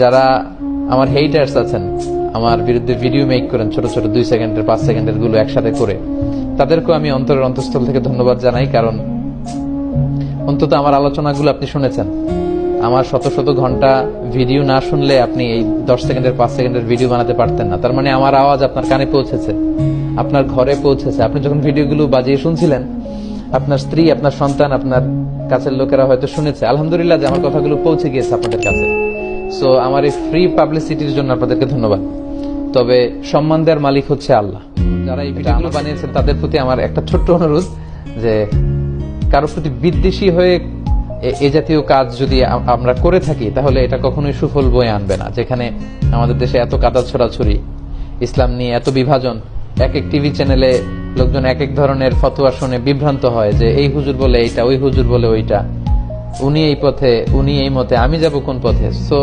যারা আমার হেটার্স আছেন, আমার বিরুদ্ধে ভিডিও মেক করেন ছোট ছোট 2 সেকেন্ডের 5 সেকেন্ডের গুলো একসাথে করে, তাদেরকেও আমি অন্তরের অন্তঃস্থল থেকে ধন্যবাদ জানাই। কারণ অন্তত আমার আলোচনাগুলো আপনি শুনেছেন। আমার শত শত ঘন্টা ভিডিও না শুনলে আপনি এই 10 সেকেন্ডের 5 সেকেন্ডের ভিডিও বানাতে পারতেন না। তার মানে আমার আওয়াজ আপনার কানে পৌঁছেছে, আপনার ঘরে পৌঁছেছে। আপনি যখন ভিডিওগুলো বাজিয়ে শুনছিলেন, আপনার স্ত্রী, আপনার সন্তান, আপনার কাছের লোকেরা হয়তো শুনেছে। আলহামদুলিল্লাহ যে আমার কথাগুলো পৌঁছে গিয়েছে আপনাদের কাছে। সো আমার এই ফ্রি পাবলিসিটির জন্য আপনাদেরকে ধন্যবাদ। তবে সম্মান দেওয়ার মালিক হচ্ছে আল্লাহ। যারা এই ভিডিওগুলো বানিয়েছেন তাদের প্রতি আমার একটা ছোট্ট অনুরোধ, যে কারোর প্রতি বিদ্বেষী হয়ে এ জাতীয় কাজ যদি আমরা করে থাকি, তাহলে এটা কখনোই সুফল বয়ে আনবে না। যেখানে আমাদের দেশে এত কাদা ছড়াছড়ি, ইসলাম নিয়ে এত বিভাজন, এক এক টিভি চ্যানেলে লোকজন এক এক ধরনের ফতোয়া শুনে বিভ্রান্ত হয় যে এই হুজুর বলে এইটা, ওই হুজুর বলে ওইটা, উনি এই পথে, উনি এই মতে, আমি যাব কোন পথে। সো